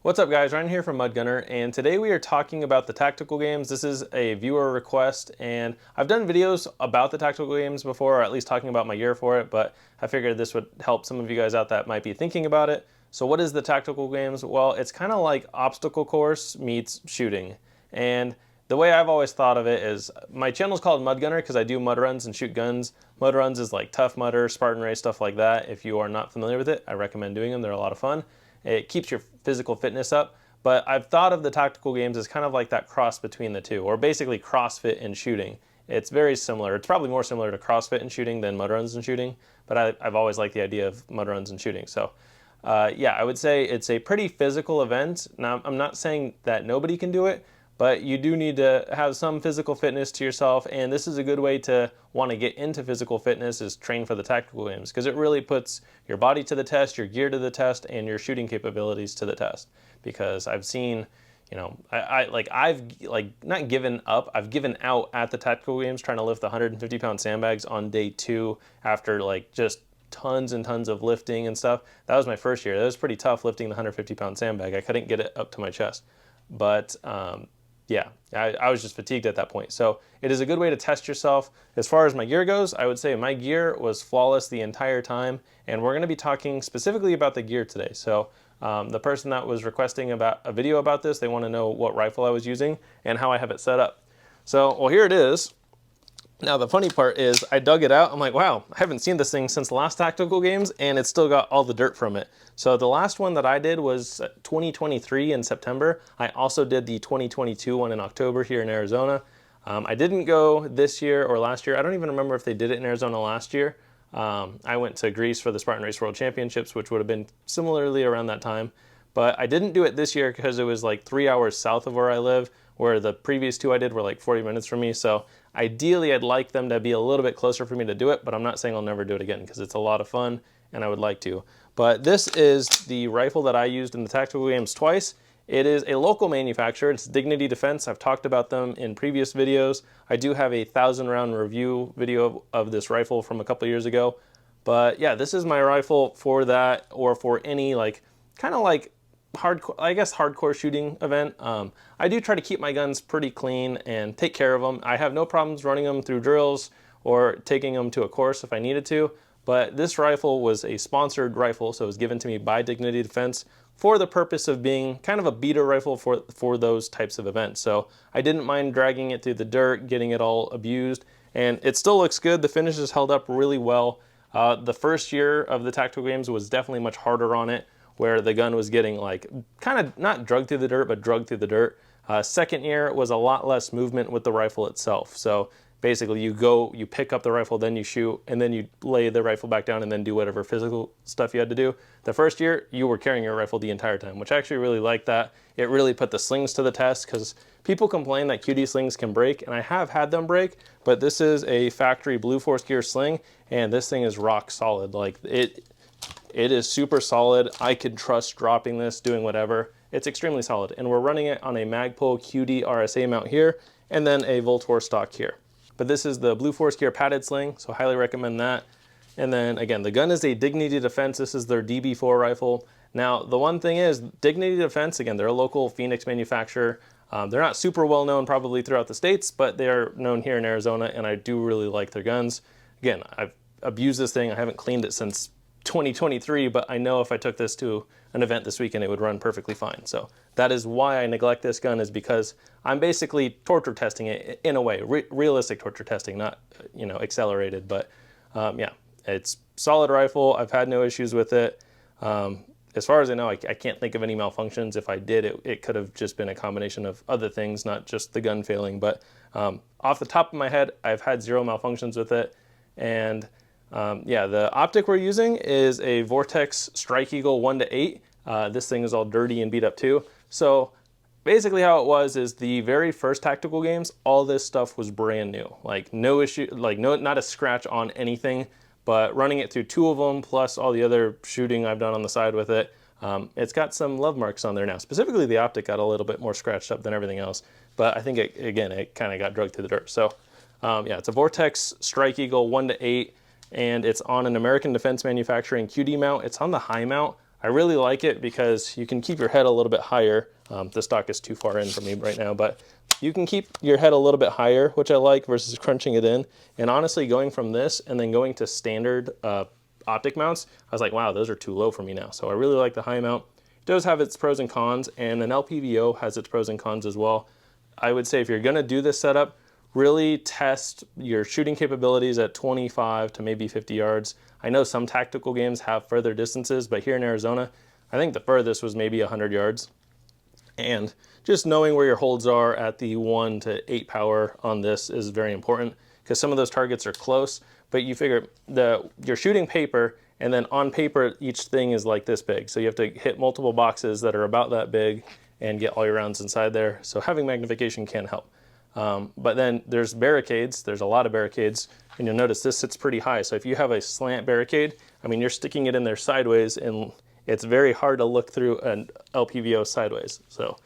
What's up guys, Ryan here from Mudgunner, and today we are talking about the tactical games. This is a viewer request, and I've done videos about the tactical games before, or at least talking about my gear for it, but I figured this would help some of you guys out that might be thinking about it. So what is the tactical games? Well, it's kind of like obstacle course meets shooting. And the way I've always thought of it is, my channel is called Mudgunner because I do mud runs and shoot guns. Mud runs is like Tough Mudder, Spartan Race, stuff like that. If you are not familiar with it, I recommend doing them. They're a lot of fun. It keeps your physical fitness up, but I've thought of the tactical games as kind of like that cross between the two, or basically CrossFit and shooting. It's very similar. It's probably more similar to CrossFit and shooting than mud runs and shooting, but I've always liked the idea of mud runs and shooting. So yeah, I would say it's a pretty physical event. Now, I'm not saying that nobody can do it, but you do need to have some physical fitness to yourself, and this is a good way to want to get into physical fitness, is train for the tactical games, because it really puts your body to the test, your gear to the test, and your shooting capabilities to the test. Because I've seen, you know, I've not given up, I've given out at the tactical games trying to lift the 150-pound sandbags on day 2 after like just tons and tons of lifting and stuff. That was my first year. That was pretty tough lifting the 150-pound sandbag. I couldn't get it up to my chest, but yeah, I was just fatigued at that point. So it is a good way to test yourself. As far as my gear goes, I would say my gear was flawless the entire time, and we're going to be talking specifically about the gear today. So the person that was requesting about a video about this, they want to know what rifle I was using and how I have it set up. So, well, here it is. Now the funny part is I dug it out. I'm like, wow, I haven't seen this thing since the last tactical games, and it's still got all the dirt from it. So the last one that I did was 2023 in September. I also did the 2022 one in October here in Arizona. I didn't go this year or last year. I don't even remember if they did it in Arizona last year. I went to Greece for the Spartan Race World Championships, which would have been similarly around that time. But I didn't do it this year because it was like 3 hours south of where I live, where the previous 2 I did were like 40 minutes from me. So ideally, I'd like them to be a little bit closer for me to do it, but I'm not saying I'll never do it again because it's a lot of fun and I would like to. But this is the rifle that I used in the tactical games twice. It is a local manufacturer. It's Dignity Defense. I've talked about them in previous videos. I do have a 1,000-round review video of this rifle from a couple years ago. But yeah, this is my rifle for that, or for any like kind of like hardcore, I guess, hardcore shooting event. I do try to keep my guns pretty clean and take care of them. I have no problems running them through drills or taking them to a course if I needed to, but this rifle was a sponsored rifle, so it was given to me by Dignity Defense for the purpose of being kind of a beater rifle for those types of events. So I didn't mind dragging it through the dirt, getting it all abused, and it still looks good. The finish is held up really well. The first year of the tactical games was definitely much harder on it, where the gun was getting like kind of not drugged through the dirt, but drugged through the dirt. Second year was a lot less movement with the rifle itself. So basically you pick up the rifle, then you shoot, and then you lay the rifle back down and then do whatever physical stuff you had to do. The first year, you were carrying your rifle the entire time, which I actually really like that. It really put the slings to the test, because people complain that QD slings can break, and I have had them break, but this is a factory Blue Force Gear sling, and this thing is rock solid. Like it is super solid. I could trust dropping this, doing whatever. It's extremely solid. And we're running it on a Magpul QD RSA mount here, and then a Voltor stock here. But this is the Blue Force Gear padded sling, so highly recommend that. And then again, the gun is a Dignity Defense. This is their DB4 rifle. Now, the one thing is, Dignity Defense, again, they're a local Phoenix manufacturer. They're not super well known probably throughout the States, but they're known here in Arizona, and I do really like their guns. Again, I've abused this thing. I haven't cleaned it since 2023, but I know if I took this to an event this weekend, it would run perfectly fine. So that is why I neglect this gun, is because I'm basically torture testing it in a way, realistic torture testing, not, you know, accelerated. But yeah, it's solid rifle. I've had no issues with it. As far as I know, I can't think of any malfunctions. If I did, it could have just been a combination of other things, not just the gun failing. But off the top of my head, I've had 0 malfunctions with it. And yeah, the optic we're using is a Vortex Strike Eagle 1:8. This thing is all dirty and beat up too. So basically how it was is, the very first tactical games, all this stuff was brand new. Like no issue, like not a scratch on anything, but running it through 2 of them, plus all the other shooting I've done on the side with it, it's got some love marks on there now. Specifically the optic got a little bit more scratched up than everything else, but I think it kind of got drugged through the dirt. So yeah, it's a Vortex Strike Eagle 1:8. And it's on an American Defense Manufacturing QD mount. It's on the high mount. I really like it because you can keep your head a little bit higher. The stock is too far in for me right now, but you can keep your head a little bit higher, which I like, versus crunching it in. And honestly, going from this and then going to standard optic mounts, I was like, wow, those are too low for me now. So I really like the high mount. It does have its pros and cons, and an LPVO has its pros and cons as well. I would say if you're gonna do this setup, really test your shooting capabilities at 25 to maybe 50 yards. I know some tactical games have further distances, but here in Arizona, I think the furthest was maybe 100 yards. And just knowing where your holds are at the 1 to 8 power on this is very important, because some of those targets are close, but you figure you're shooting paper, and then on paper, each thing is like this big. So you have to hit multiple boxes that are about that big and get all your rounds inside there. So having magnification can help. But then there's barricades. There's a lot of barricades, and you'll notice this sits pretty high. So if you have a slant barricade, I mean, you're sticking it in there sideways, and it's very hard to look through an LPVO sideways. So,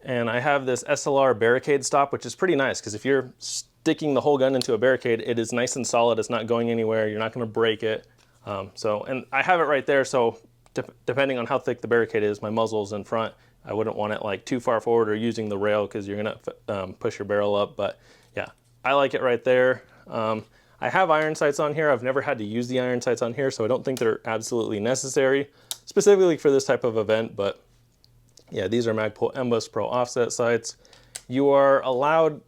and I have this SLR barricade stop, which is pretty nice, because if you're sticking the whole gun into a barricade, it is nice and solid. It's not going anywhere. You're not going to break it. And I have it right there. So depending on how thick the barricade is, my muzzle's in front. I wouldn't want it like too far forward or using the rail, because you're gonna push your barrel up. But yeah, I like it right there. I have iron sights on here. I've never had to use the iron sights on here, so I don't think they're absolutely necessary, specifically for this type of event. But yeah, these are Magpul MBUS Pro offset sights. You are allowed,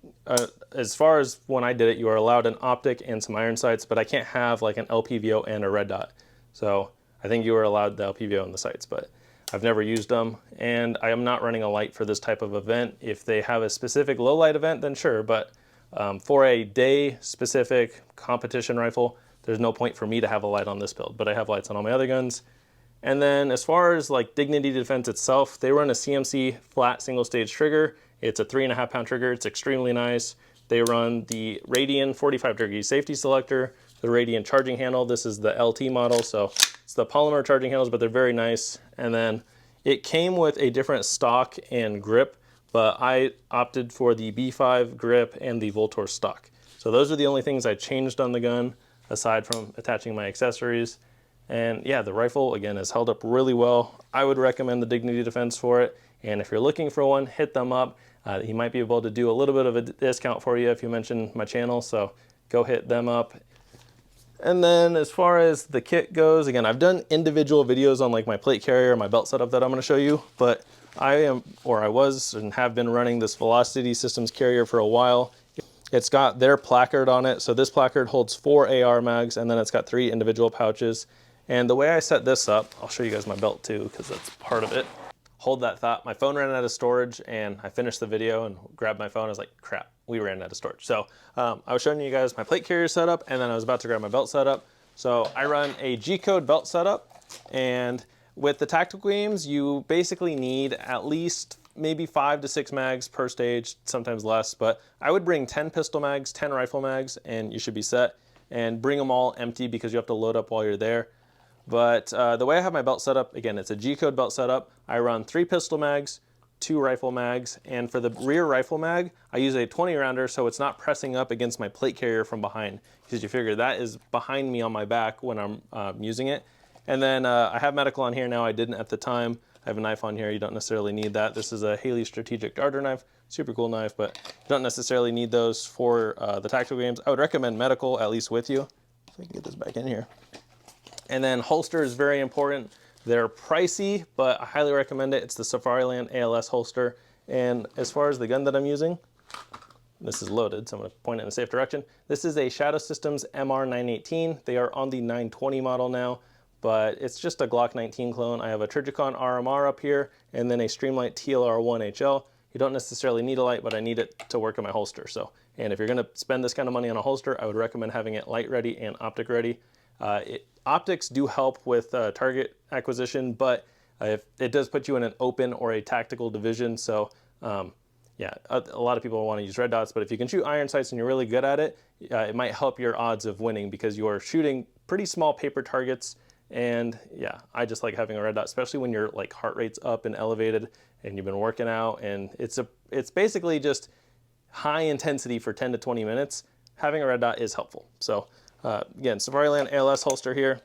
as far as when I did it, you are allowed an optic and some iron sights, but I can't have like an LPVO and a red dot. So I think you are allowed the LPVO and the sights, but I've never used them, and I am not running a light for this type of event. If they have a specific low light event, then sure, but for a day specific competition rifle, there's no point for me to have a light on this build, but I have lights on all my other guns. And then as far as like Dignity Defense itself, they run a CMC flat single stage trigger. It's a 3.5 pound trigger. It's extremely nice. They run the Radian 45 degree safety selector, the Radian charging handle. This is the LT model, so it's the polymer charging handles, but they're very nice. And then it came with a different stock and grip, but I opted for the B5 grip and the Voltor stock. So those are the only things I changed on the gun, aside from attaching my accessories. And yeah, the rifle, again, has held up really well. I would recommend the Dignity Defense for it. And if you're looking for one, hit them up. He might be able to do a little bit of a discount for you if you mention my channel, so go hit them up. And then as far as the kit goes, again, I've done individual videos on like my plate carrier, my belt setup that I'm gonna show you, but I was and have been running this Velocity Systems carrier for a while. It's got their placard on it. So this placard holds 4 AR mags, and then it's got 3 individual pouches. And the way I set this up, I'll show you guys my belt too, because that's part of it. Hold that thought. My phone ran out of storage, and I finished the video and grabbed my phone. I was like, crap, we ran out of storage. So I was showing you guys my plate carrier setup, and then I was about to grab my belt setup. So I run a G-code belt setup, and with the tactical games, you basically need at least maybe 5 to 6 mags per stage, sometimes less, but I would bring 10 pistol mags, 10 rifle mags, and you should be set. And bring them all empty, because you have to load up while you're there. But the way I have my belt set up, again, it's a G-code belt setup. I run 3 pistol mags, 2 rifle mags, and for the rear rifle mag, I use a 20 rounder, so it's not pressing up against my plate carrier from behind, because you figure that is behind me on my back when I'm using it. And then I have medical on here now. I didn't at the time. I have a knife on here. You don't necessarily need that. This is a Haley Strategic Darter knife. Super cool knife, but you don't necessarily need those for the tactical games. I would recommend medical at least with you. If I can get this back in here. And then holster is very important. They're pricey, but I highly recommend it. It's the Safariland ALS holster. And as far as the gun that I'm using, this is loaded, so I'm gonna point it in a safe direction. This is a Shadow Systems MR918. They are on the 920 model now, but it's just a Glock 19 clone. I have a Trijicon RMR up here, and then a Streamlight TLR1 HL. You don't necessarily need a light, but I need it to work in my holster. So, and if you're gonna spend this kind of money on a holster, I would recommend having it light ready and optic ready. Optics do help with target acquisition, but if it does put you in an open or a tactical division. So yeah, a lot of people want to use red dots, but if you can shoot iron sights and you're really good at it, it might help your odds of winning, because you're shooting pretty small paper targets. And yeah, I just like having a red dot, especially when your like heart rate's up and elevated and you've been working out, and it's basically just high intensity for 10 to 20 minutes. Having a red dot is helpful. So again, Safariland ALS holster here.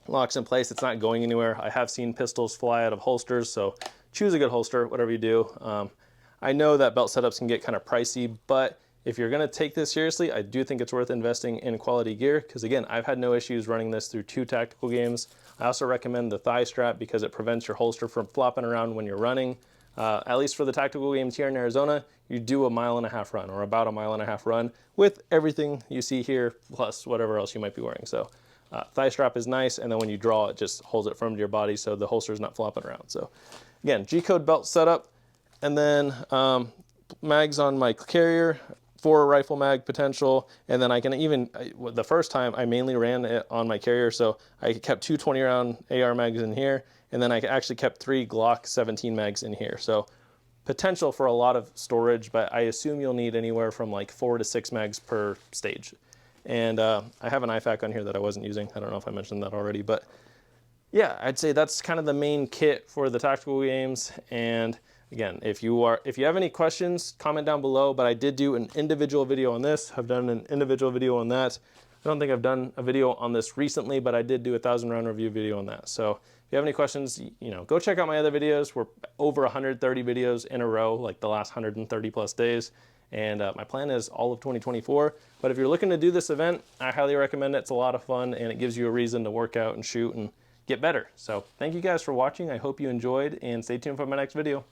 locks in place. It's not going anywhere. I have seen pistols fly out of holsters, so choose a good holster, whatever you do. I know that belt setups can get kind of pricey, but if you're gonna take this seriously, I do think it's worth investing in quality gear, because again, I've had no issues running this through 2 tactical games. I also recommend the thigh strap because it prevents your holster from flopping around when you're running. At least for the tactical games here in Arizona, you do a 1.5 mile run, or about a 1.5 mile run with everything you see here, plus whatever else you might be wearing. So thigh strap is nice, and then when you draw, it just holds it firm to your body so the holster is not flopping around. So again, G-code belt setup, and then mags on my carrier, 4 rifle mag potential, and then I can even, the first time I mainly ran it on my carrier, so I kept 2 20-round AR mags in here, and then I actually kept 3 Glock 17 mags in here. So potential for a lot of storage, but I assume you'll need anywhere from like 4 to 6 mags per stage. And I have an IFAK on here that I wasn't using. I don't know if I mentioned that already, but yeah, I'd say that's kind of the main kit for the tactical games. And again, if you have any questions, comment down below, but I did do an individual video on this. I've done an individual video on that. I don't think I've done a video on this recently, but I did do a 1,000-round review video on that. So if you have any questions, go check out my other videos. We're over 130 videos in a row, like the last 130 plus days. And my plan is all of 2024. But if you're looking to do this event, I highly recommend it. It's a lot of fun, and it gives you a reason to work out and shoot and get better. So thank you guys for watching. I hope you enjoyed, and stay tuned for my next video.